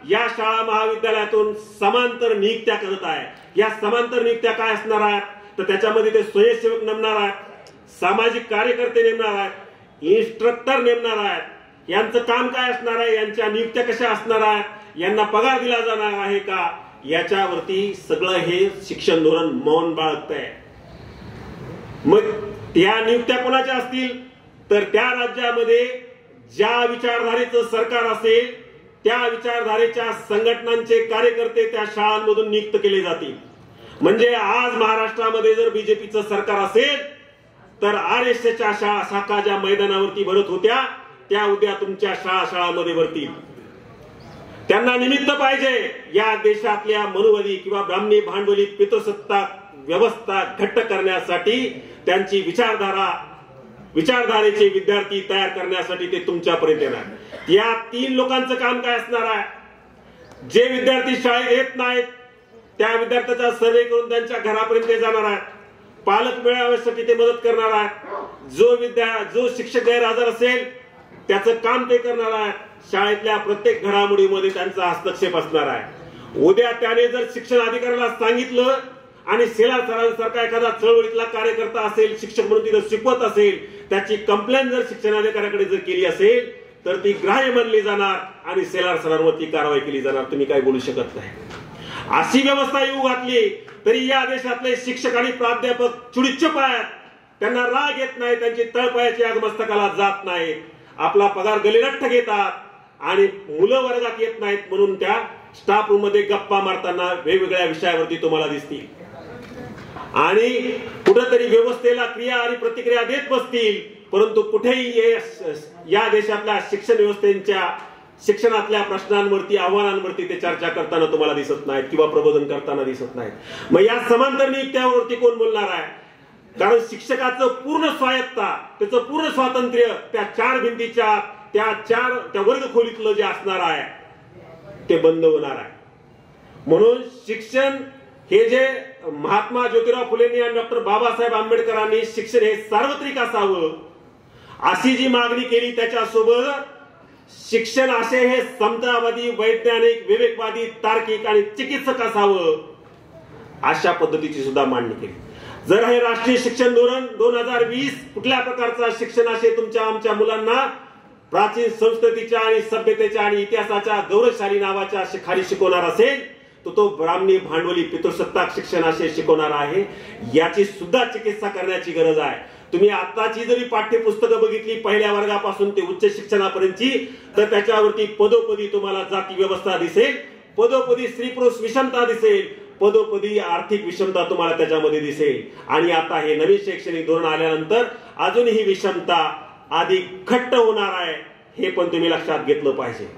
या शाळा महाविद्यालयातून समांतर नियुक्त्या करत आहे। या समांतर नियुक्त्या काय असणार आहेत तर त्याच्यामध्ये ते स्वयंसेवक नेमणार आहेत, सामाजिक कार्यकर्ते नेमणार आहेत, इन्स्ट्रक्टर नेमणार आहेत। यांचं काम काय असणार आहे, यांच्या नियुक्त्या कशा असणार आहेत, यांना पगार दिला जाणार आहे का, याच्यावरती सगळं हे शिक्षण धोरण मौन बाळगत आहे। मग त्या नियुक्त्या कोणाच्या असतील तर त्या राज्यामध्ये ज्या विचारधारेचं सरकार असेल त्या विचारधारेच्या संघटनांचे कार्यकर्ते त्या शाळांमधून नियुक्त केले जातील। म्हणजे आज महाराष्ट्रामध्ये जर बीजेपीचं सरकार असेल तर आरएसएसच्या शाखा ज्या मैदानावरती भरत होत्या त्या उद्या तुमच्या शाळांमध्ये भरतील। त्यांना निमित्त पाहिजे या देशातल्या मनुवादी किंवा ब्राह्मणी भांडवली पितृसत्ताक व्यवस्था घट्ट करण्यासाठी, त्यांची विचारधारेचे विद्यार्थी तयार करण्यासाठी ते तुमच्यापर्यंत येणार। या तीन लोकांचं काम काय असणार आहे, जे विद्यार्थी शाळेत येत नाहीत त्या विद्यार्थ्याचा सर्वे करून त्यांच्या घरापर्यंत जाणार आहेत, पालक मेळाव्यासाठी ते मदत करणार आहेत, जो शिक्षक गैरहजर असेल त्याचं काम ते करणार आहेत, शाळेतल्या प्रत्येक घडामोडीमध्ये त्यांचा हस्तक्षेप असणार आहे। उद्या त्याने जर शिक्षण अधिकाऱ्याला सांगितलं आणि सेलार सरांसारखा एखादा चळवळीतला कार्यकर्ता असेल, शिक्षक म्हणून तिथं शिकवत असेल, त्याची कंप्लेंट जर शिक्षण अधिकाऱ्याकडे जर केली असेल तर ती ग्राह्य मानली जाणार आणि सेलार सरांवरती कारवाई केली जाणार। तुम्ही काय बोलू शकत नाही। अशी व्यवस्था येऊ घातली तरी या देशातले शिक्षक आणि प्राध्यापक चुडीच्चप आहेत, त्यांना राग येत नाही, त्यांची तळपायाची आग मस्तकाला जात नाही, आपला पगार गलिरठ्ठ घेतात आणि मुलं वर्गात येत नाहीत म्हणून त्या स्टाफ रूम मध्ये गप्पा मारताना वेगवेगळ्या विषयावरती तुम्हाला दिसतील आणि कुठेतरी व्यवस्थेला क्रिया आणि प्रतिक्रिया देत बसतील, परंतु कुठेही या देशातल्या शिक्षण व्यवस्थेच्या शिक्षणातल्या प्रश्नांवरती आव्हानांवरती ते चर्चा करताना तुम्हाला दिसत नाहीत किंवा प्रबोधन करताना दिसत नाहीत। मग या समांतर नियुक्त्यावरती कोण बोलणार आहे, कारण शिक्षकाचं पूर्ण स्वायत्ता, त्याचं पूर्ण स्वातंत्र्य त्या चार भिंतीच्या त्या वर्गखोलीतलं जे असणार आहे ते बंद होणार आहे। म्हणून शिक्षण हे जे महात्मा ज्योतिराव फुलेंनी आणि डॉक्टर बाबासाहेब आंबेडकरांनी शिक्षण हे सार्वत्रिक असावं अशी जी मागणी केली, त्याच्यासोबत शिक्षण असे हे समतावादी, वैज्ञानिक, विवेकवादी, तार्किक आणि चिकित्सक असावं अशा पद्धतीची सुद्धा मांडणी केली। जर हे राष्ट्रीय शिक्षण धोरण 2020 कुठल्या प्रकारचा शिक्षण असे तुमच्या आमच्या मुलांना प्राचीन संस्कृतीच्या आणि सभ्यतेच्या आणि इतिहासाच्या गौरवशाली नावाच्या खाली शिकवणार असेल तर तो ब्राह्मणी भांडवली पितृसत्ताक शिक्षण असे शिकवणार आहे, याची सुद्धा चिकित्सा करण्याची गरज आहे। तुम्ही आताची जरी पाठ्यपुस्तकं बघितली पहिल्या वर्गापासून ते उच्च शिक्षणापर्यंतची तर त्याच्यावरती पदोपदी तुम्हाला जाती व्यवस्था दिसेल, पदोपदी स्त्री पुरुष विषमता दिसेल, पदोपदी आर्थिक विषमता तुम्हाला त्याच्यामध्ये दिसेल। आणि आता हे नवीन शैक्षणिक धोरण आल्यानंतर अजूनही विषमता अधिक घट्ट होणार आहे, हे पण तुम्ही लक्षात घेतलं पाहिजे।